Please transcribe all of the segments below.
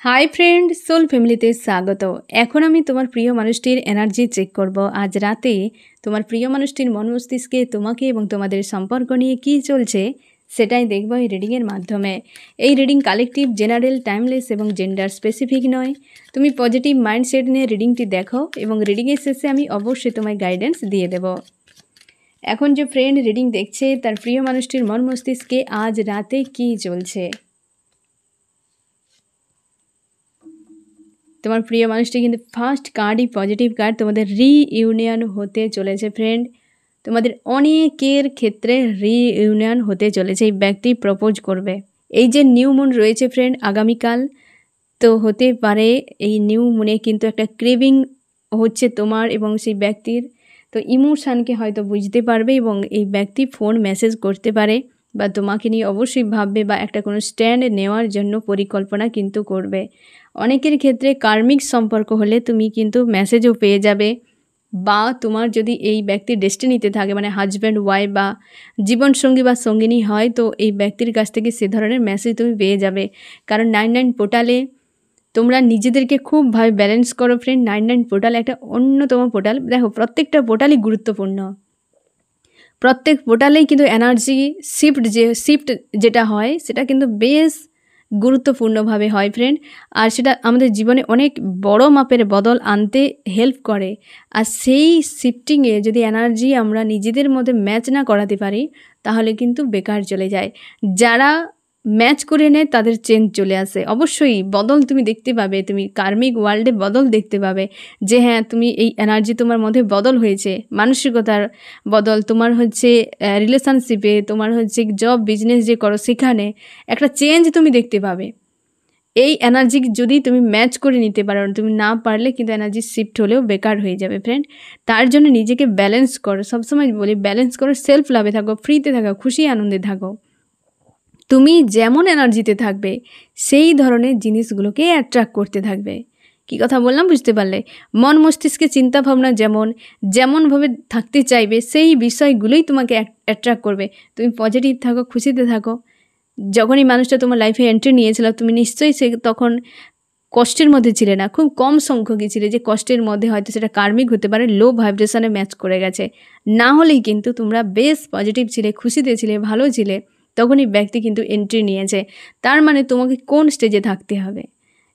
Hi friend, soul ফ্যামিলিতে স্বাগত। এখন আমি তোমার প্রিয় মানুষটির এনার্জি চেক করব। আজ রাতে তোমার প্রিয় মানুষটির মন মস্তিষ্কে তোমাকে এবং তোমাদের সম্পর্ক নিয়ে কী চলছে সেটাই দেখব এই রিডিংয়ের মাধ্যমে। এই রিডিং কালেকটিভ, জেনারেল, টাইমলেস এবং জেন্ডার স্পেসিফিক নয়। তুমি পজিটিভ মাইন্ডসেট নিয়ে রিডিংটি দেখো এবং রিডিংয়ের শেষে আমি অবশ্যই তোমায় গাইডেন্স দিয়ে দেব। এখন যে ফ্রেন্ড রিডিং দেখছে তার প্রিয় মানুষটির মন মস্তিষ্কে আজ রাতে কী চলছে। তোমার প্রিয় মানুষটি কিন্তু ফার্স্ট কার্ডই পজিটিভ কার্ড। তোমাদের রিইউনিয়ন হতে চলেছে ফ্রেন্ড। তোমাদের অনেকের ক্ষেত্রে রিইউনিয়ন হতে চলেছে। এই ব্যক্তি প্রপোজ করবে। এই যে নিউ মুন রয়েছে ফ্রেন্ড আগামীকাল, তো হতে পারে এই নিউ মুনে কিন্তু একটা ক্রেভিং হচ্ছে তোমার এবং সেই ব্যক্তির। তো ইমোশানকে হয়তো বুঝতে পারবে এবং এই ব্যক্তি ফোন মেসেজ করতে পারে বা তোমাকে নিয়ে অবশ্যই ভাববে বা একটা কোনো স্ট্যান্ড নেওয়ার জন্য পরিকল্পনা কিন্তু করবে। অনেকের ক্ষেত্রে কার্মিক সম্পর্ক হলে তুমি কিন্তু মেসেজও পেয়ে যাবে, বা তোমার যদি এই ব্যক্তির ডেস্টিনিতে থাকে মানে হাজব্যান্ড ওয়াইফ বা জীবনসঙ্গী বা সঙ্গিনী হয়, তো এই ব্যক্তির কাছ থেকে সে ধরনের মেসেজ তুমি পেয়ে যাবে। কারণ 99 পোর্টালে তোমরা নিজেদেরকে খুবভাবে ব্যালেন্স করো ফ্রেন্ড। 99 পোর্টাল একটা অন্যতম পোর্টাল। দেখো, প্রত্যেকটা পোর্টালই গুরুত্বপূর্ণ। প্রত্যেক পোর্টালেই কিন্তু এনার্জি শিফট যেটা হয় সেটা কিন্তু বেশ গুরুত্বপূর্ণভাবে হয় ফ্রেন্ড। আর সেটা আমাদের জীবনে অনেক বড় মাপের বদল আনতে হেল্প করে। আর সেই শিফটিংয়ে যদি এনার্জি আমরা নিজেদের মধ্যে ম্যাচ না করাতে পারি তাহলে কিন্তু বেকার চলে যায়। যারা ম্যাচ করে নেয় তাদের চেঞ্জ চলে আসে। অবশ্যই বদল তুমি দেখতে পাবে, তুমি কার্মিক ওয়ার্ল্ডে বদল দেখতে পাবে যে হ্যাঁ, তুমি এই এনার্জি তোমার মধ্যে বদল হয়েছে, মানসিকতার বদল, তোমার হচ্ছে রিলেশনশিপে, তোমার হচ্ছে জব বিজনেস যে করো সেখানে একটা চেঞ্জ তুমি দেখতে পাবে। এই এনার্জি যদি তুমি ম্যাচ করে নিতে পারো, তুমি না পারলে কিন্তু এনার্জি শিফট হলেও বেকার হয়ে যাবে ফ্রেন্ড। তার জন্য নিজেকে ব্যালেন্স করো। সবসময় বলি ব্যালেন্স করো, সেলফ লাভে থাকো, ফ্রিতে থাকো, খুশি আনন্দে থাকো। তুমি যেমন এনার্জিতে থাকবে সেই ধরনের জিনিসগুলোকে অ্যাট্রাক্ট করতে থাকবে। কি কথা বললাম বুঝতে পারলে? মন মস্তিষ্কে চিন্তাভাবনা যেমনভাবে থাকতে চাইবে সেই বিষয়গুলোই তোমাকে অ্যাট্রাক্ট করবে। তুমি পজিটিভ থাকো, খুশিতে থাকো। যখনই মানুষটা তোমার লাইফে এন্ট্রি নিয়েছিল তুমি নিশ্চয়ই তখন কষ্টের মধ্যে ছিলে না, খুব কম সংখ্যকই ছিলে যে কষ্টের মধ্যে, হয়তো সেটা কার্মিক হতে পারে, লো ভাইব্রেশনে ম্যাচ করে গেছে। না হলেই কিন্তু তোমরা বেশ পজিটিভ ছিলে, খুশিতে ছিলে, ভালো ছিলে, তখনই ব্যক্তি কিন্তু এন্ট্রি নিয়েছে। তার মানে তোমাকে কোন স্টেজে থাকতে হবে।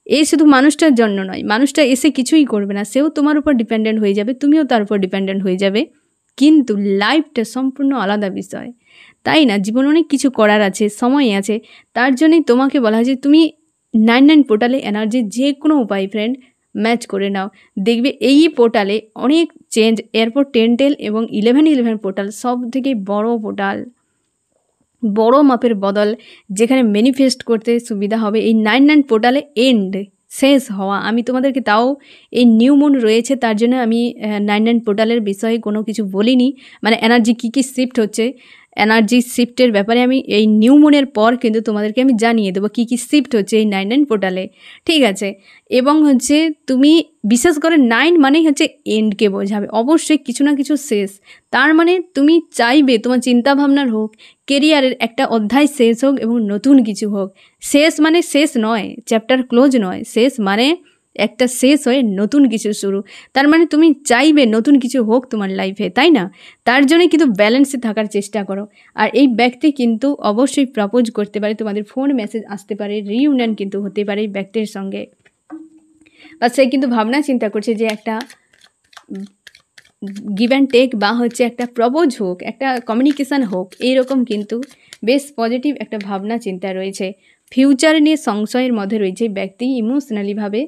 এই শুধু মানুষটার জন্য নয়, মানুষটা এসে কিছুই করবে না, সেও তোমার উপর ডিপেন্ডেন্ট হয়ে যাবে, তুমিও তার উপর ডিপেন্ডেন্ট হয়ে যাবে, কিন্তু লাইফটা সম্পূর্ণ আলাদা বিষয়, তাই না? জীবনে অনেক কিছু করার আছে, সময় আছে। তার জন্যই তোমাকে বলা হয় যে তুমি 99 পোর্টালে এনার্জির যে কোনো উপায় ফ্রেন্ড ম্যাচ করে নাও। দেখবে এই পোর্টালে অনেক চেঞ্জ। এরপর 10 এবং 11 পোর্টাল সব থেকে বড় পোর্টাল, বড় মাপের বদল, যেখানে ম্যানিফেস্ট করতে সুবিধা হবে। এই 99 পোর্টালে এন্ড, শেষ হওয়া। আমি তোমাদেরকে তাও এই নিউ মুন রয়েছে তার জন্য আমি 99 পোর্টালের বিষয়ে কোনো কিছু বলিনি, মানে এনার্জি কী শিফট হচ্ছে, এনার্জি শিফটের ব্যাপারে আমি এই নিউ মুনের পর কিন্তু তোমাদেরকে আমি জানিয়ে দেবো কী শিফট হচ্ছে এই 99 পোর্টালে, ঠিক আছে? এবং হচ্ছে তুমি বিশেষ করে 9 মানেই হচ্ছে এন্ডকে বোঝাবে। অবশ্যই কিছু না কিছু শেষ। তার মানে তুমি চাইবে তোমার চিন্তাভাবনার হোক, কেরিয়ারের একটা অধ্যায় শেষ হোক এবং নতুন কিছু হোক। শেষ মানে শেষ নয়, চ্যাপ্টার ক্লোজ নয়, শেষ মানে একটা শেষ হয়ে নতুন কিছু শুরু। তার মানে তুমি চাইবে নতুন কিছু হোক তোমার লাইফে, তাই না? তার জন্যই কিন্তু ব্যালেন্সে থাকার চেষ্টা করো। আর এই ব্যক্তি কিন্তু অবশ্যই প্রপোজ করতে পারে, তোমাদের ফোন মেসেজ আসতে পারে, রিইউনিয়ন কিন্তু হতে পারে এই ব্যক্তির সঙ্গে, বা সে কিন্তু ভাবনা চিন্তা করছে যে একটা গিভ অ্যান্ড টেক বা হচ্ছে একটা প্রপোজ হোক, একটা কমিউনিকেশান হোক, এইরকম কিন্তু বেশ পজিটিভ একটা ভাবনা চিন্তা রয়েছে। ফিউচার নিয়ে সংশয়ের মধ্যে রয়েছে ব্যক্তি ইমোশনালিভাবে।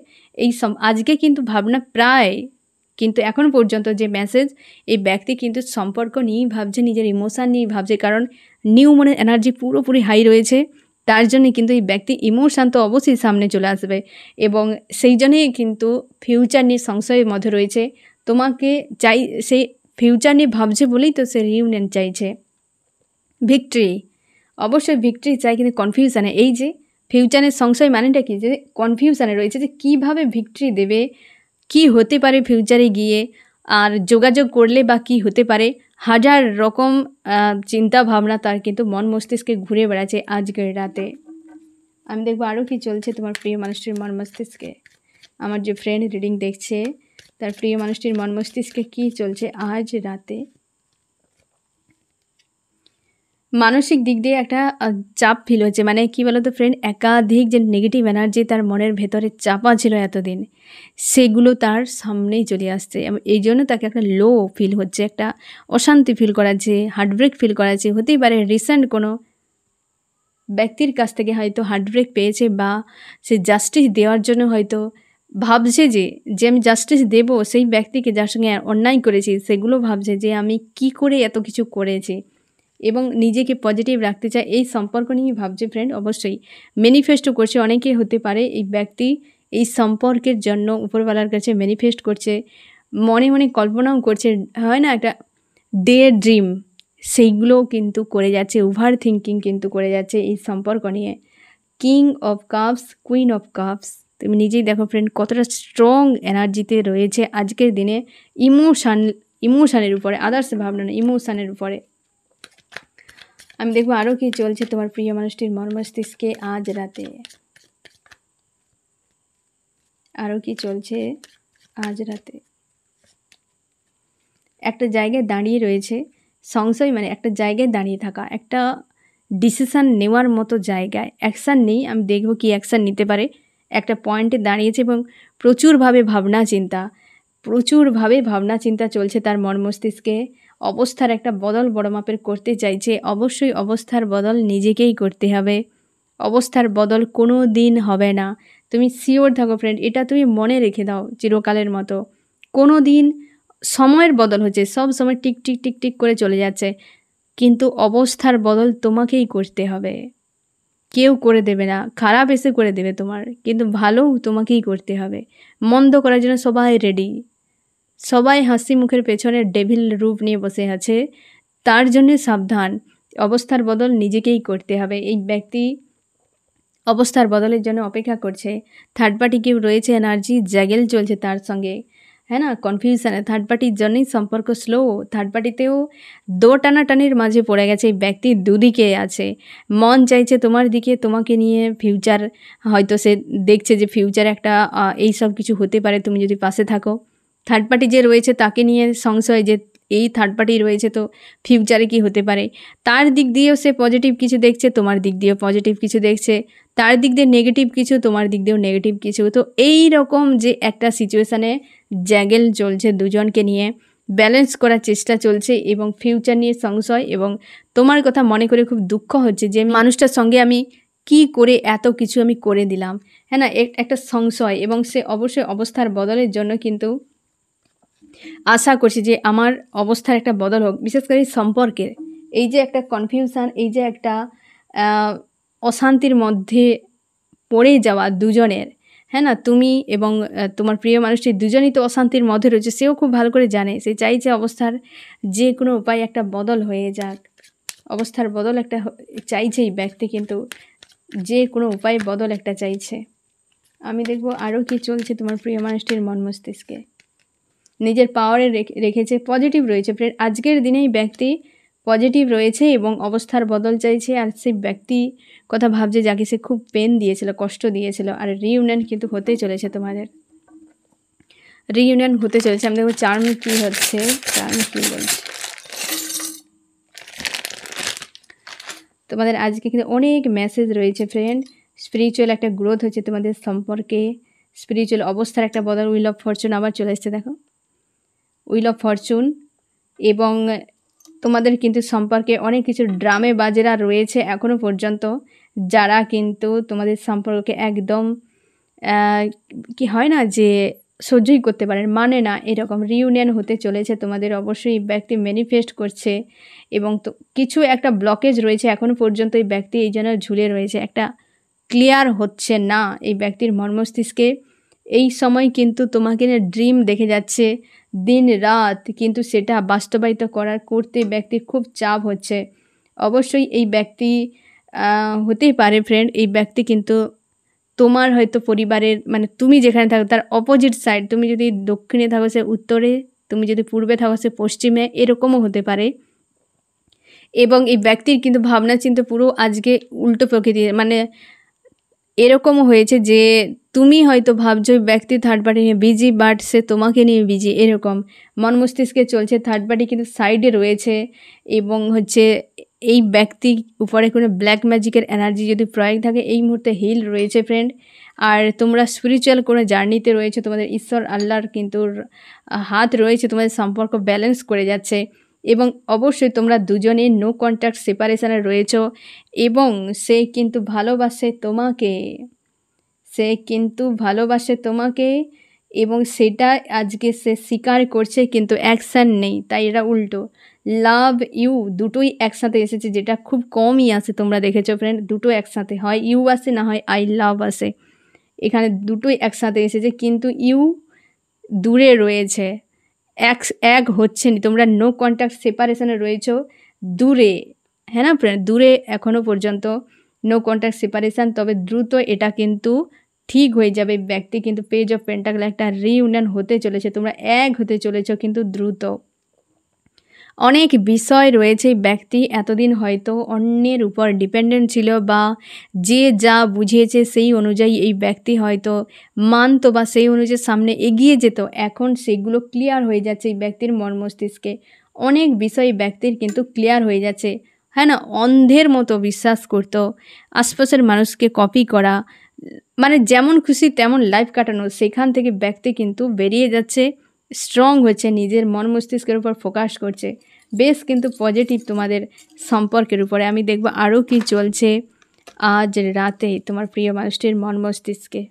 আজকে কিন্তু ভাবনা প্রায়, কিন্তু এখন পর্যন্ত যে মেসেজ, এই ব্যক্তি কিন্তু সম্পর্ক নিয়েই ভাবছে, নিজের ইমোশান নিয়েই ভাবছে। কারণ নিউ মনের এনার্জি পুরোপুরি হাই রয়েছে। তার জন্যে কিন্তু এই ব্যক্তি ইমোশান তো অবশ্যই সামনে চলে আসবে, এবং সেই জন্যই কিন্তু ফিউচার নিয়ে সংশয়ের মধ্যে রয়েছে। তোমাকে চাই, সেই ফিউচার নিয়ে ভাবছে বলেই তো সে রিউনিয়ন চাইছে। ভিক্টরি, অবশ্যই ভিক্টরি চাই, কিন্তু কনফিউশানে। এই যে ফিউচারের সংশয় মানেটা কি, যে কনফিউশানে রয়েছে যে কীভাবে ভিক্টরি দেবে, কি হতে পারে ফিউচারে গিয়ে, আর যোগাযোগ করলে বা কি হতে পারে। হাজার রকম চিন্তা ভাবনা তার কিন্তু মন মস্তিষ্কে ঘুরে বেড়াচ্ছে আজকের রাতে। আমি দেখবো আরও কি চলছে তোমার প্রিয় মানুষটির মন মস্তিষ্কে। আমার যে ফ্রেন্ড রিডিং দেখছে তার প্রিয় মানুষটির মন মস্তিষ্কে কী চলছে আজ রাতে। মানসিক দিক দিয়ে একটা চাপ ফিল হচ্ছে, মানে কি বলতো ফ্রেন্ড, একাধিক যে নেগেটিভ এনার্জি তার মনের ভেতরে চাপা ছিল এতদিন, সেগুলো তার সামনেই চলে আসছে। এই জন্য তাকে একটা লো ফিল হচ্ছে, একটা অশান্তি ফিল করাচ্ছে, হার্টব্রেক ফিল করাচ্ছে। হতেই পারে রিসেন্ট কোনো ব্যক্তির কাছ থেকে হয়তো হার্টব্রেক পেয়েছে, বা সে জাস্টিস দেওয়ার জন্য হয়তো ভাবছে যে আমি জাস্টিস দেব সেই ব্যক্তিকে যার সঙ্গে অন্যায় করেছি, সেগুলো ভাবছে যে আমি কি করে এত কিছু করেছি, এবং নিজেকে পজিটিভ রাখতে চায়, এই সম্পর্ক নিয়ে ভাবছে ফ্রেন্ড। অবশ্যই ম্যানিফেস্টও করছে, অনেকে হতে পারে এই ব্যক্তি এই সম্পর্কের জন্য উপরওয়ালার কাছে ম্যানিফেস্ট করছে, মনে মনে কল্পনাও করছে, হয় না একটা ডে ড্রিম, সেইগুলোও কিন্তু করে যাচ্ছে, ওভার থিঙ্কিং কিন্তু করে যাচ্ছে এই সম্পর্ক নিয়ে। King of cups, queen of cups, তুমি নিজেই দেখো ফ্রেন্ড কতটা স্ট্রং এনার্জিতে রয়েছে আজকের দিনে, ইমোশানের উপরে, আদার্স ভাবনা না, ইমোশানের উপরে। আমি দেখবো আরও কি চলছে তোমার প্রিয় মানুষটির মন মস্তিষ্কে আজ রাতে। আরও কি চলছে আজ রাতে। একটা জায়গায় দাঁড়িয়ে রয়েছে, সংশয় মানে একটা জায়গায় দাঁড়িয়ে থাকা, একটা ডিসিশান নেওয়ার মতো জায়গায়, অ্যাকশান নেই, আমি দেখব কি অ্যাকশান নিতে পারে, একটা পয়েন্টে দাঁড়িয়েছে এবং প্রচুরভাবে ভাবনা চিন্তা চলছে তার মন মস্তিষ্কে। অবস্থার একটা বদল বড় মাপের করতে চাইছে। অবশ্যই অবস্থার বদল নিজেকেই করতে হবে, অবস্থার বদল কোনো দিন হবে না। তুমি শিওর থাকো ফ্রেন্ড, এটা তুমি মনে রেখে দাও চিরকালের মতো। কোনো দিন সময়ের বদল হচ্ছে, সব সময় টিক টিক টিক টিক করে চলে যাচ্ছে, কিন্তু অবস্থার বদল তোমাকেই করতে হবে, কেউ করে দেবে না। খারাপ এসে করে দেবে তোমার, কিন্তু ভালো তোমাকেই করতে হবে। মন্দ করার জন্য সবাই রেডি, সবাই হাসি মুখের পেছনে ডেভিল রূপ নিয়ে বসে আছে, তার জন্য সাবধান। অবস্থার বদল নিজেকেই করতে হবে। এই ব্যক্তি অবস্থার বদলের জন্য অপেক্ষা করছে। থার্ড পার্টি কেউ রয়েছে, এনার্জি জ্যাগেল চলছে তার সঙ্গে, হ্যাঁ না, কনফিউশনে। থার্ড পার্টির জন্যই সম্পর্ক স্লো। থার্ড পার্টিতেও দো টানাটানির মাঝে পড়ে গেছে এই ব্যক্তি, দুদিকে আছে। মন চাইছে তোমার দিকে, তোমাকে নিয়ে ফিউচার, হয়তো সে দেখছে যে ফিউচার একটা এই সব কিছু হতে পারে তুমি যদি পাশে থাকো। থার্ড পার্টি যে রয়েছে তাকে নিয়ে সংশয় যে এই থার্ড পার্টি রয়েছে, তো ফিউচারে কি হতে পারে। তার দিক দিয়েও সে পজিটিভ কিছু দেখছে, তোমার দিক দিয়েও পজিটিভ কিছু দেখছে, তার দিক দিয়ে নেগেটিভ কিছু, তোমার দিক দিয়েও নেগেটিভ কিছু। তো এই রকম যে একটা সিচুয়েশানে জ্যাগেল চলছে, দুজনকে নিয়ে ব্যালেন্স করার চেষ্টা চলছে, এবং ফিউচার নিয়ে সংশয়, এবং তোমার কথা মনে করে খুব দুঃখ হচ্ছে যে মানুষটার সঙ্গে আমি কি করে এত কিছু আমি করে দিলাম, হ্যাঁ না, একটা সংশয়। এবং সে অবশ্যই অবস্থার বদলের জন্য কিন্তু আশা করছি যে আমার অবস্থার একটা বদল হোক, বিশেষ করে সম্পর্কের এই যে একটা কনফিউশন, এই যে একটা অশান্তির মধ্যে পড়ে যাওয়া দুজনের, হ্যাঁ না, তুমি এবং তোমার প্রিয় মানুষটি দুজনই তো অশান্তির মধ্যে রয়েছে, সেও খুব ভালো করে জানে। সে চাইছে অবস্থার যে কোনো উপায় একটা বদল হয়ে যাক, অবস্থার বদল একটা চাইছে এই ব্যক্তি, কিন্তু যে কোনো উপায় বদল একটা চাইছে। আমি দেখব আরও কি চলছে তোমার প্রিয় মানুষটির মন মস্তিষ্কে। নিজের পাওয়ারে রেখেছে, পজিটিভ রয়েছে ফ্রেন্ড। আজকের দিনেই ব্যক্তি পজিটিভ রয়েছে এবং অবস্থার বদল চাইছে, আর সেই ব্যক্তি কথা ভাবছে যাকে সে খুব পেন দিয়েছিল, কষ্ট দিয়েছিল। আর রিইউনিয়ন কিন্তু হতেই চলেছে, তোমাদের রিইউনিয়ন হতে চলেছে। আমি দেখবো চার্ম কী হচ্ছে, চার্ম কী বলছে তোমাদের। আজকে কিন্তু অনেক মেসেজ রয়েছে ফ্রেন্ড। স্পিরিচুয়াল একটা গ্রোথ হচ্ছে তোমাদের সম্পর্কে, স্পিরিচুয়াল অবস্থার একটা বদল। উইল অফ ফরচুন আবার চলে এসছে, দেখো উইল অফ ফরচুন। এবং তোমাদের কিন্তু সম্পর্কে অনেক কিছু ড্রামে বাজেরা রয়েছে এখনও পর্যন্ত, যারা কিন্তু তোমাদের সম্পর্কে একদম কি হয় না যে সহ্যই করতে পারেন, মানে না, এরকম রিইউনিয়ন হতে চলেছে তোমাদের। অবশ্যই ব্যক্তি ম্যানিফেস্ট করছে, এবং তো কিছু একটা ব্লকেজ রয়েছে এখনও পর্যন্ত, এই ব্যক্তি এই জন্য ঝুলে রয়েছে, একটা ক্লিয়ার হচ্ছে না এই ব্যক্তির মন মস্তিষ্কে। এই সময় কিন্তু তোমাকে নিয়ে ড্রিম দেখে যাচ্ছে দিন রাত, কিন্তু সেটা বাস্তবায়িত করতে ব্যক্তির খুব চাপ হচ্ছে। অবশ্যই এই ব্যক্তি হতেই পারে ফ্রেন্ড, এই ব্যক্তি কিন্তু তোমার হয়তো পরিবারের, মানে তুমি যেখানে থাকো তার অপোজিট সাইড, তুমি যদি দক্ষিণে থাকো সে উত্তরে, তুমি যদি পূর্বে থাকো সে পশ্চিমে, এরকমও হতে পারে। এবং এই ব্যক্তির কিন্তু ভাবনা চিন্তা পুরো আজকে উল্টো প্রকৃতির, মানে এরকমও হয়েছে যে তুমি হয়তো ভাবছো ব্যক্তি থার্ড পার্টি নিয়ে বিজি, বাট সে তোমাকে নিয়ে বিজি। এরকম মন মস্তিষ্কে চলছে, থার্ড পার্টি কিন্তু সাইডে রয়েছে। এবং হচ্ছে এই ব্যক্তি উপরে কোনো ব্ল্যাক ম্যাজিকের এনার্জি যদি প্রয়োগ থাকে, এই মুহূর্তে হিল রয়েছে ফ্রেন্ড। আর তোমরা স্পিরিচুয়াল কোনো জার্নিতে রয়েছে, তোমাদের ঈশ্বর আল্লাহর কিন্তু হাত রয়েছে, তোমাদের সম্পর্ক ব্যালেন্স করে যাচ্ছে। এবং অবশ্যই তোমরা দুজনে নো কন্ট্যাক্ট সেপারেশনে রয়েছো। এবং সে কিন্তু ভালোবাসে তোমাকে, সে কিন্তু ভালোবাসে তোমাকে, এবং সেটা আজকে সে স্বীকার করছে, কিন্তু অ্যাকশান নেই। তাই এটা উল্টো, লাভ ইউ দুটোই একসাথে এসেছে, যেটা খুব কমই আসে। তোমরা দেখেছো ফ্রেন্ড, দুটো একসাথে হয় ইউ আসে, না হয় আই লাভ আসে। এখানে দুটোই একসাথে এসেছে, কিন্তু ইউ দূরে রয়েছে, এক হচ্ছে না। তোমরা নো কন্ট্যাক্ট সেপারেশনে রয়েছো, দূরে, হ্যাঁ না ফ্রেন্ড, দূরে এখনও পর্যন্ত নো কন্ট্যাক্ট সেপারেশন। তবে দ্রুত এটা কিন্তু ঠিক হয়ে যাবে। ব্যক্তি কিন্তু পেজ অফ পেন্টাকল একটা রিইউনিয়ন হতে চলেছে, তোমরা এক হতে চলেছো কিন্তু দ্রুত। অনেক বিষয় রয়েছে, ব্যক্তি এতদিন হয়তো অন্যের উপর ডিপেন্ডেন্ট ছিল, বা যে যা বুঝিয়েছে সেই অনুযায়ী এই ব্যক্তি হয়তো মানত, বা সেই অনুযায়ী সামনে এগিয়ে যেত। এখন সেগুলো ক্লিয়ার হয়ে যাচ্ছে এই ব্যক্তির মন মস্তিষ্কে। অনেক বিষয় ব্যক্তির কিন্তু ক্লিয়ার হয়ে যাচ্ছে, হ্যাঁ না। অন্ধের মতো বিশ্বাস করতো, আশপাশের মানুষকে কপি করা, মানে যেমন খুশি তেমন লাইফ কাটানো, সেখান থেকে ব্যক্তি কিন্তু বেরিয়ে যাচ্ছে, স্ট্রং হচ্ছে, নিজের মন মস্তিষ্কের উপর ফোকাস করছে। বেশ কিন্তু পজিটিভ তোমাদের সম্পর্কের উপরে। আমি দেখব আরও কি চলছে আজ রাতে তোমার প্রিয় মানুষটির মন মস্তিষ্কে।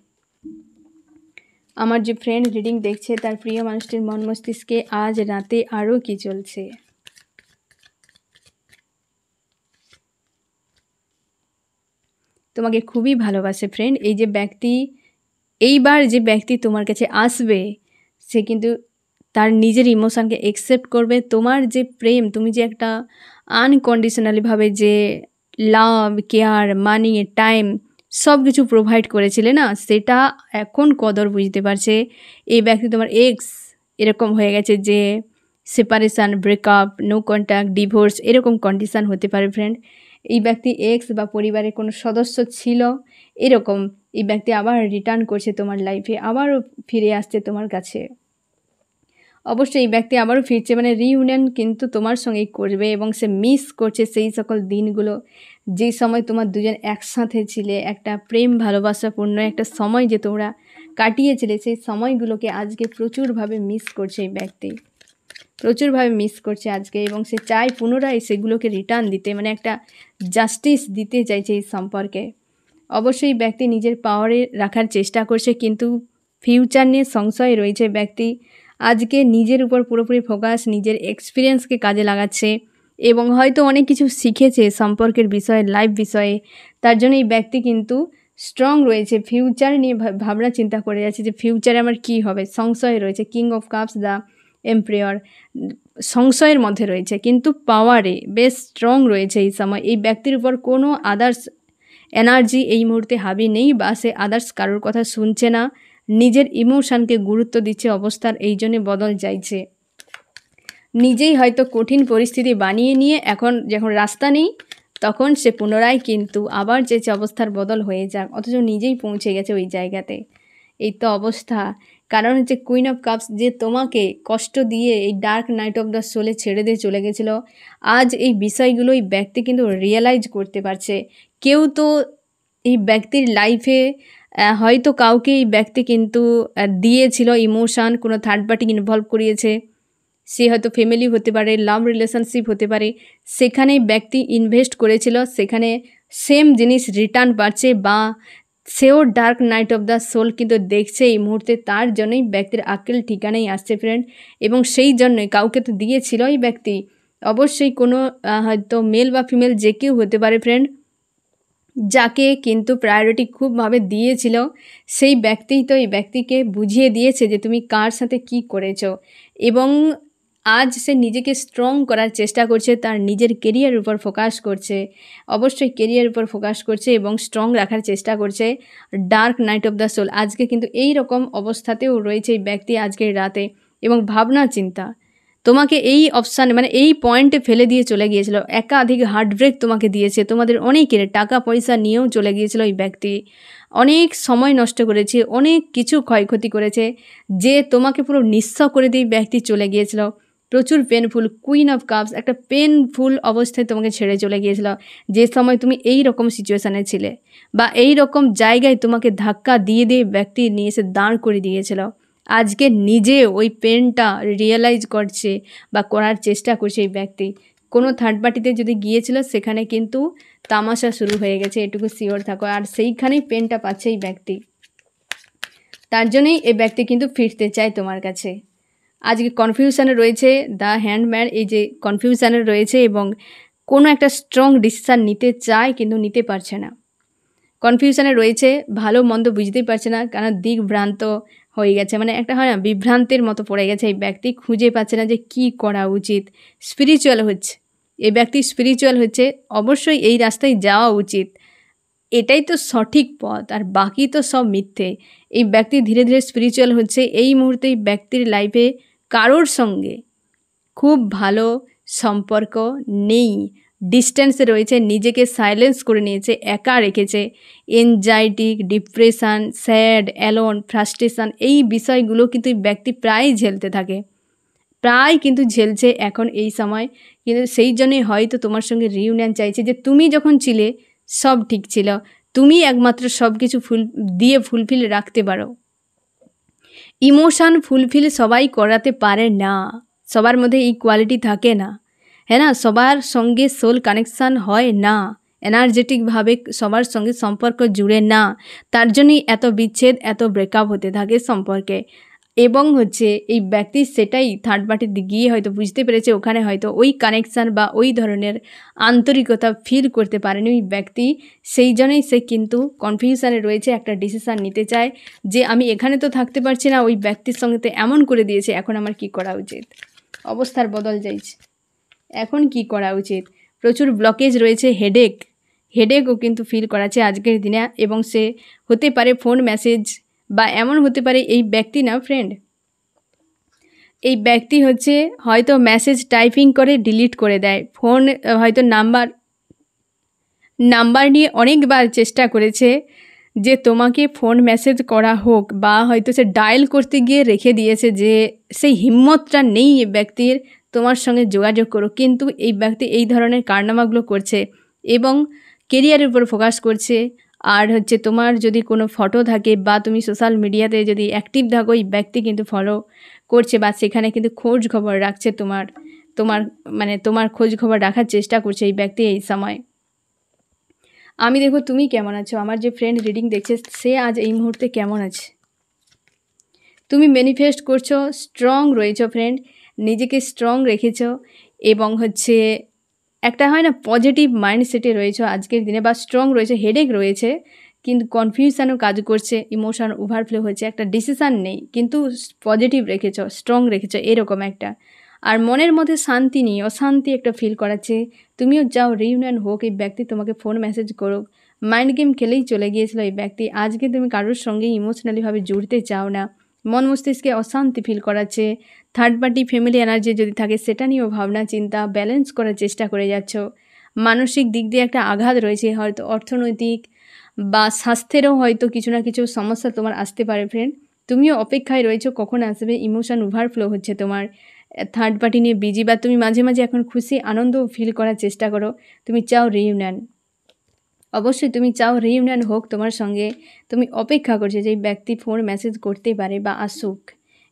আমার যে ফ্রেন্ড রিডিং দেখছে, তার প্রিয় মানুষটির মন মস্তিষ্কে আজ রাতে আরও কি চলছে। তোমাকে খুবই ভালোবাসে ফ্রেন্ড। এই যে ব্যক্তি, এইবার যে ব্যক্তি তোমার কাছে আসবে, সে কিন্তু তার নিজের ইমোশানকে একসেপ্ট করবে। তোমার যে প্রেম, তুমি যে একটা আনকন্ডিশনালিভাবে যে লাভ, কেয়ার, মানি, টাইম সব কিছু প্রোভাইড করেছিলে না, সেটা এখন কদর বুঝতে পারছে এই ব্যক্তি। তোমার এক্স এরকম হয়ে গেছে যে separation, breakup, no contact, divorce এরকম কন্ডিশান হতে পারে ফ্রেন্ড। এই ব্যক্তি এক্স বা পরিবারের কোনো সদস্য ছিল এরকম, এই ব্যক্তি আবার রিটার্ন করছে তোমার লাইফে, আবারও ফিরে আসছে তোমার কাছে। অবশ্যই এই ব্যক্তি আবারও ফিরছে, মানে রিইউনিয়ন কিন্তু তোমার সঙ্গেই করবে। এবং সে মিস করছে সেই সকল দিনগুলো, যেই সময় তোমার দুজন একসাথে ছিলে, একটা প্রেম ভালোবাসাপূর্ণ একটা সময় যে তোমরা কাটিয়েছিলে, সেই সময়গুলোকে আজকে প্রচুরভাবে মিস করছে এই ব্যক্তি, প্রচুরভাবে মিস করছে আজকে। এবং সে চায় পুনরায় সেগুলোকে রিটার্ন দিতে, মানে একটা জাস্টিস দিতে চাইছে এই সম্পর্কে। অবশ্যই ব্যক্তি নিজের পাওয়ারে রাখার চেষ্টা করছে, কিন্তু ফিউচার নিয়ে সংশয় রয়েছে। ব্যক্তি আজকে নিজের উপর পুরোপুরি ফোকাস, নিজের এক্সপিরিয়েন্সকে কাজে লাগাচ্ছে, এবং হয়তো অনেক কিছু শিখেছে সম্পর্কের বিষয়ে, লাইফ বিষয়ে। তার জন্য এই ব্যক্তি কিন্তু স্ট্রং রয়েছে, ফিউচার নিয়ে ভাবনা চিন্তা করে যাচ্ছে যে ফিউচারে আমার কী হবে। সংশয় রয়েছে, king of cups, the empire, সংশয়ের মধ্যে রয়েছে, কিন্তু পাওয়ারে বেশ স্ট্রং রয়েছে এই সময়। এই ব্যক্তির উপর কোনো আদার্স এনার্জি এই মুহূর্তে হাবি নেই, বা সে আদার্স কারোর কথা শুনছে না, নিজের ইমোশানকে গুরুত্ব দিচ্ছে। অবস্থার এই জন্যে বদল চাইছে, নিজেই হয়তো কঠিন পরিস্থিতি বানিয়ে নিয়ে এখন যখন রাস্তা নেই, তখন সে পুনরায় কিন্তু আবার চেয়েছে অবস্থার বদল হয়ে যাক, অথচ নিজেই পৌঁছে গেছে ওই জায়গাতে। এই তো অবস্থা। কারণ হচ্ছে কুইন অফ কাপস, যে তোমাকে কষ্ট দিয়ে এই ডার্ক নাইট অফ দ্য সোলে ছেড়ে দিয়ে চলে গেছিলো, আজ এই বিষয়গুলো এই ব্যক্তি কিন্তু রিয়েলাইজ করতে পারছে। কেউ তো এই ব্যক্তির লাইফে হয়তো কাউকে এই ব্যক্তি কিন্তু দিয়েছিল ইমোশান, কোনো থার্ড পার্টি ইনভলভ করিয়েছে, সে হয়তো ফ্যামিলি হতে পারে, লাভ রিলেশনশিপ হতে পারে, সেখানে ব্যক্তি ইনভেস্ট করেছিল, সেখানে সেম জিনিস রিটার্ন পাচ্ছে, বা সেও dark night of the soul কিন্তু দেখছে এই মুহূর্তে। তার জন্যই ব্যক্তির আক্কেল ঠিকানাই আসছে ফ্রেন্ড। এবং সেই জন্যই কাউকে তো দিয়েছিল এই ব্যক্তি, অবশ্যই কোনো হয়তো মেল বা ফিমেল যে কেউ হতে পারে ফ্রেন্ড, যাকে কিন্তু প্রায়োরিটি খুবভাবে দিয়েছিল, সেই ব্যক্তিই তো এই ব্যক্তিকে বুঝিয়ে দিয়েছে যে তুমি কার সাথে কি করেছো। এবং আজ সে নিজেকে স্ট্রং করার চেষ্টা করছে, তার নিজের কেরিয়ারের উপর ফোকাস করছে, অবশ্যই কেরিয়ারের উপর ফোকাস করছে এবং স্ট্রং রাখার চেষ্টা করছে। Dark night of the soul আজকে কিন্তু এই রকম অবস্থাতেও রয়েছে এই ব্যক্তি আজকের রাতে, এবং ভাবনা চিন্তা, তোমাকে এই অপশানে মানে এই পয়েন্টে ফেলে দিয়ে চলে গিয়েছিল, একাধিক হার্টব্রেক তোমাকে দিয়েছে, তোমাদের অনেকের টাকা পয়সা নিয়েও চলে গিয়েছিল এই ব্যক্তি, অনেক সময় নষ্ট করেছে, অনেক কিছু ক্ষয়ক্ষতি করেছে, যে তোমাকে পুরো নিঃস্ব করে দিয়ে ব্যক্তি চলে গিয়েছিল, প্রচুর পেনফুল, কুইন অফ কাপস, একটা পেনফুল অবস্থায় তোমাকে ছেড়ে চলে গিয়েছিল, যে সময় তুমি এই রকম সিচুয়েশানে ছিলে বা এই রকম জায়গায় তোমাকে ধাক্কা দিয়ে দিয়ে ব্যক্তি নিয়ে এসে দাঁড় করে দিয়েছিল। আজকে নিজে ওই পেনটা রিয়েলাইজ করছে বা করার চেষ্টা করছে এই ব্যক্তি। কোনো থার্ড পার্টিতে যদি গিয়েছিল সেখানে কিন্তু তামাশা শুরু হয়ে গেছে, এটুকু শিওর থাকো। আর সেইখানেই পেনটা পাচ্ছে এই ব্যক্তি, তার জন্যই এই ব্যক্তি কিন্তু ফিরতে চায় তোমার কাছে। আজকে কনফিউশানে রয়েছে, দ্য হ্যান্ডম্যান এই যে কনফিউশানে রয়েছে এবং কোনো একটা স্ট্রং ডিসিশান নিতে চায় কিন্তু নিতে পারছে না, কনফিউশানে রয়েছে, ভালো মন্দ বুঝতেই পারছে না, কারণ দিকভ্রান্ত হয়ে গেছে, মানে একটা হয় না বিভ্রান্তের মতো পড়ে গেছে এই ব্যক্তি, খুঁজে পাচ্ছে না যে কি করা উচিত। স্পিরিচুয়াল হচ্ছে এই ব্যক্তি, স্পিরিচুয়াল হচ্ছে, অবশ্যই এই রাস্তায় যাওয়া উচিত, এটাই তো সঠিক পথ, আর বাকি তো সব মিথ্যে। এই ব্যক্তি ধীরে ধীরে স্পিরিচুয়াল হচ্ছে। এই মুহূর্তে এই ব্যক্তির লাইফে কারোর সঙ্গে খুব ভালো সম্পর্ক নেই, ডিস্টেন্সে রয়েছে, নিজেকে সাইলেন্স করে নিয়েছে, একা রেখেছে, anxiety, depression, sad, alone, frustration, এই বিষয়গুলো কিন্তু এই ব্যক্তি প্রায় ঝেলতে থাকে, প্রায় কিন্তু ঝেলছে এখন এই সময়। কিন্তু সেই জন্যই হয়তো তোমার সঙ্গে রিউনিয়ন চাইছে, যে তুমি যখন ছিলে সব ঠিক ছিল, তুমি একমাত্র সব কিছু ফুলফিল রাখতে পারো। ইমোশান ফুলফিল সবাই করাতে পারে না, সবার মধ্যে এই কোয়ালিটি থাকে না, হ্যাঁ না, সবার সঙ্গে সোল কানেকশান হয় না, এনার্জেটিকভাবে সবার সঙ্গে সম্পর্ক জুড়ে না, তার জন্যই এত বিচ্ছেদ, এত ব্রেকআপ হতে থাকে সম্পর্কে। এবং হচ্ছে এই ব্যক্তি সেটাই থার্ড পার্টিতে গিয়ে হয়তো বুঝতে পেরেছে, ওখানে হয়তো ওই কানেকশান বা ওই ধরনের আন্তরিকতা ফিল করতে পারেনি ওই ব্যক্তি, সেই জন্যই সে কিন্তু কনফিউশানে রয়েছে, একটা ডিসিশান নিতে চায় যে আমি এখানে তো থাকতে পারছি না, ওই ব্যক্তির সঙ্গে তো এমন করে দিয়েছে, এখন আমার কি করা উচিত, অবস্থার বদল যাইছে, এখন কি করা উচিত। প্রচুর ব্লকেজ রয়েছে, হেডেকও কিন্তু ফিল করাচ্ছে আজকের দিনে, এবং সে হতে পারে ফোন মেসেজ, বা এমন হতে পারে এই ব্যক্তি না ফ্রেন্ড, এই ব্যক্তি হচ্ছে হয়তো মেসেজ টাইপিং করে ডিলিট করে দেয়, ফোন হয়তো নাম্বার নিয়ে অনেকবার চেষ্টা করেছে যে তোমাকে ফোন মেসেজ করা হোক, বা হয়তো সে ডায়াল করতে গিয়ে রেখে দিয়েছে, যে সেই হিম্মতটা নেই এই ব্যক্তির তোমার সঙ্গে যোগাযোগ করো, কিন্তু এই ব্যক্তি এই ধরনের কারনামাগুলো করছে এবং কেরিয়ারের উপর ফোকাস করছে। আর হচ্ছে তোমার যদি কোনো ফটো থাকে বা তুমি সোশ্যাল মিডিয়াতে যদি অ্যাক্টিভ থাকো, এই ব্যক্তি কিন্তু ফলো করছে বা সেখানে কিন্তু খোঁজ খবর রাখছে, তোমার খোঁজ খবর রাখার চেষ্টা করছে এই ব্যক্তি এই সময়। আমি দেখো তুমি কেমন আছো, আমার যে ফ্রেন্ড রিডিং দেখছে সে আজ এই মুহূর্তে কেমন আছে। তুমি ম্যানিফেস্ট করছো, স্ট্রং রয়েছো ফ্রেন্ড, নিজেকে স্ট্রং রেখেছো এবং হচ্ছে একটা হয় না পজিটিভ মাইন্ডসেটে রয়েছো আজকের দিনে, বা স্ট্রং রয়েছে, হেডেক রয়েছে কিন্তু কনফিউশনও কাজ করছে, ইমোশন ওভারফ্লো হচ্ছে, একটা ডিসিশান নেই কিন্তু পজিটিভ রেখেছো, স্ট্রং রেখেছো, এরকম একটা। আর মনের মধ্যে শান্তি নেই, অশান্তি একটা ফিল করাচ্ছে, তুমিও যাও রিউনিয়ন হোক, এই ব্যক্তি তোমাকে ফোন মেসেজ করুক, মাইন্ড গেম খেলেই চলে গিয়েছিল এই ব্যক্তি, আজকে তুমি কারোর সঙ্গে ইমোশনালিভাবে জুড়তে চাও না, মন মস্তিষ্কে অশান্তি ফিল করাচ্ছে, থার্ড পার্টি ফ্যামিলি এনার্জি যদি থাকে সেটা নিয়েও ভাবনা চিন্তা ব্যালেন্স করার চেষ্টা করে যাচ্ছ, মানসিক দিক দিয়ে একটা আঘাত রয়েছে, হয়তো অর্থনৈতিক বা স্বাস্থ্যেরও হয়তো কিছু না কিছু সমস্যা তোমার আসতে পারে ফ্রেন্ড, তুমিও অপেক্ষায় রয়েছো কখন আসবে, ইমোশন ওভারফ্লো হচ্ছে তোমার, থার্ড পার্টি নিয়ে বিজি, বা তুমি মাঝে মাঝে এখন খুশি আনন্দ ফিল করার চেষ্টা করো, তুমি চাও রিউনিয়ন, অবশ্যই তুমি চাও রিউনিয়ন হোক তোমার সঙ্গে, তুমি অপেক্ষা করছো যে এই ব্যক্তি ফোন মেসেজ করতে পারে বা আসুক,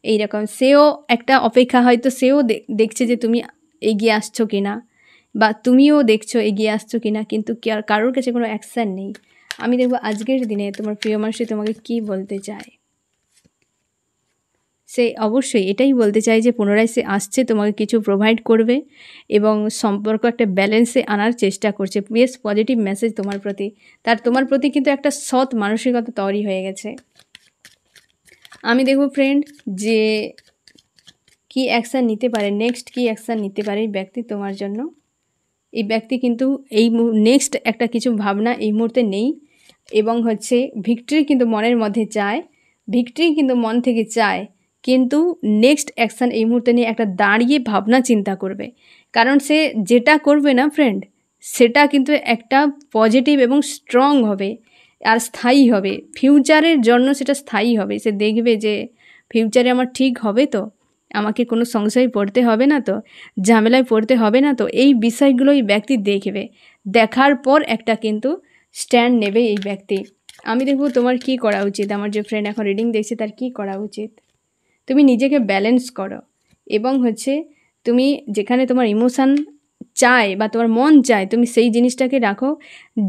এইরকম সেও একটা অপেক্ষা, হয়তো সেও দেখছে যে তুমি এগিয়ে আসছো কিনা, বা তুমিও দেখছো এগিয়ে আসছো কিনা, কিন্তু কারোর কাছে কোনো অ্যাকশান নেই। আমি দেখবো আজকের দিনে তোমার প্রিয় মানুষই তোমাকে কি বলতে চায়, সে অবশ্যই এটাই বলতে চায় যে পুনরায় সে আসছে, তোমাকে কিছু প্রোভাইড করবে এবং সম্পর্ক একটা ব্যালেন্সে আনার চেষ্টা করছে, বেশ পজিটিভ মেসেজ তোমার প্রতি, তোমার প্রতি কিন্তু একটা সৎ মানসিকতা তৈরি হয়ে গেছে। আমি দেখব ফ্রেন্ড যে কি অ্যাকশান নিতে পারে, নেক্সট কি অ্যাকশান নিতে পারে এই ব্যক্তি তোমার জন্য। এই ব্যক্তি কিন্তু এই নেক্সট একটা কিছু ভাবনা এই মুহূর্তে নেই, এবং হচ্ছে ভিক্টরি কিন্তু মনের মধ্যে চায়, ভিক্টরি কিন্তু মন থেকে চায়, কিন্তু নেক্সট অ্যাকশান এই মুহূর্তে নিয়ে একটা দাঁড়িয়ে ভাবনা চিন্তা করবে, কারণ সে যেটা করবে না ফ্রেন্ড, সেটা কিন্তু একটা পজিটিভ এবং স্ট্রং হবে আর স্থায়ী হবে, ফিউচারের জন্য সেটা স্থায়ী হবে। সে দেখবে যে ফিউচারে আমার ঠিক হবে তো, আমাকে কোনো সংশয় পড়তে হবে না তো, ঝামেলায় পড়তে হবে না তো, এই বিষয়গুলোই ব্যক্তি দেখবে। দেখার পর একটা কিন্তু স্ট্যান্ড নেবে এই ব্যক্তি। আমি দেখব তোমার কি করা উচিত, আমার যে ফ্রেন্ড এখন রিডিং দেখছে তার কি করা উচিত। তুমি নিজেকে ব্যালেন্স করো এবং তুমি যেখানে তোমার ইমোশান চায় বা তোমার মন চায়, তুমি সেই জিনিসটাকে রাখো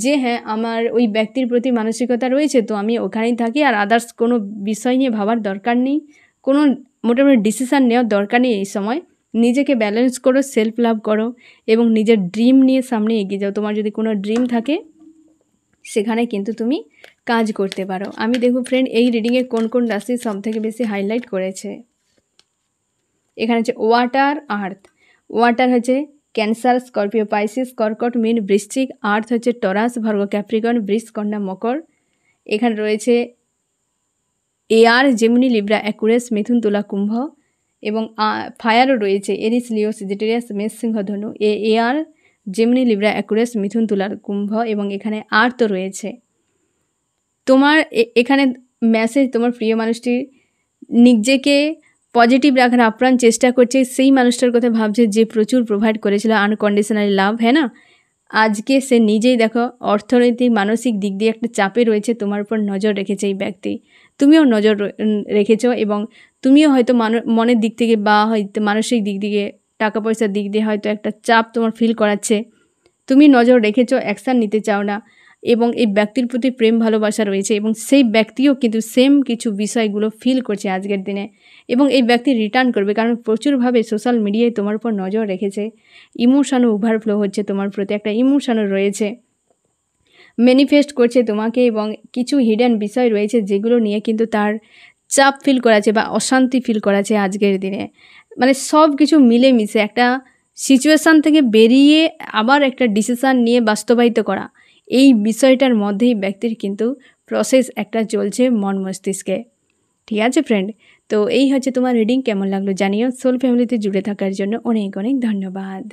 যে হ্যাঁ আমার ওই ব্যক্তির প্রতি মানসিকতা রয়েছে, তো আমি ওখানেই থাকি, আর আদার্স কোনো বিষয় নিয়ে ভাবার দরকার নেই, কোনো মোটামুটি ডিসিশান নেওয়ার দরকার নেই। এই সময় নিজেকে ব্যালেন্স করো, সেলফ লাভ করো এবং নিজের ড্রিম নিয়ে সামনে এগিয়ে যাও। তোমার যদি কোনো ড্রিম থাকে সেখানে কিন্তু তুমি কাজ করতে পারো। আমি দেখব ফ্রেন্ড এই রিডিংয়ে কোন কোন রাশি সবথেকে বেশি হাইলাইট করেছে। এখানে হচ্ছে ওয়াটার, আর্থ। ওয়াটার হচ্ছে ক্যান্সার, স্করপিও, পাইসিস, কর্কট, মীন, বৃশ্চিক। আর্থ হচ্ছে টরাস, ভার্গ, ক্যাপ্রিকন, বৃষ, কন্যা, মকর। এখানে রয়েছে এয়ার, জেমিনি, লিব্রা, অ্যাকুয়ারিয়াস, মিথুন, তুলা, কুম্ভ। এবং ফায়ারও রয়েছে এরিস, লিও, সেজিটেরিয়াস, মেষ, সিংহ, ধনু। এয়ার, জেমিনি, লিব্রা, অ্যাকুয়ারিয়াস, মিথুন, তুলা, কুম্ভ। এবং এখানে আর্থও রয়েছে। তোমার এখানে মেসেজ, তোমার প্রিয় মানুষটি নিজেকে পজিটিভ রাখার আপ্রাণ চেষ্টা করছে, সেই মানুষটার কথা ভাবছে যে প্রচুর প্রোভাইড করেছিল আনকন্ডিশনালি লাভ, হ্যাঁ না। আজকে সে নিজেই দেখো অর্থনৈতিক মানসিক দিক দিয়ে একটা চাপে রয়েছে, তোমার উপর নজর রেখেছে এই ব্যক্তি, তুমিও নজর রেখেছো এবং তুমিও হয়তো মনের দিক থেকে বা হয়তো মানসিক দিক থেকে, টাকা পয়সার দিক দিয়ে হয়তো একটা চাপ তোমার ফিল করাচ্ছে, তুমি নজর রেখেছো, অ্যাকশান নিতে চাও না এবং এই ব্যক্তির প্রতি প্রেম ভালোবাসা রয়েছে এবং সেই ব্যক্তিও কিন্তু সেম কিছু বিষয়গুলো ফিল করছে আজকের দিনে এবং এই ব্যক্তি রিটার্ন করবে, কারণ প্রচুরভাবে সোশ্যাল মিডিয়ায় তোমার উপর নজর রেখেছে। ইমোশানও ওভারফ্লো হচ্ছে, তোমার প্রতি একটা ইমোশানও রয়েছে, ম্যানিফেস্ট করছে তোমাকে এবং কিছু হিডেন বিষয় রয়েছে যেগুলো নিয়ে কিন্তু তার চাপ ফিল করাছে বা অশান্তি ফিল করাছে আজকের দিনে। মানে সব কিছু মিলেমিশে একটা সিচুয়েশান থেকে বেরিয়ে আবার একটা ডিসিশান নিয়ে বাস্তবায়িত করা, এই বিষয়টার মধ্যেই ব্যক্তির কিন্তু প্রসেস একটা চলছে মন মস্তিষ্কে। ঠিক আছে ফ্রেন্ড, তো এই হচ্ছে তোমার রিডিং। কেমন লাগলো জানিও। সোল ফ্যামিলিতে জুড়ে থাকার জন্য অনেক অনেক ধন্যবাদ।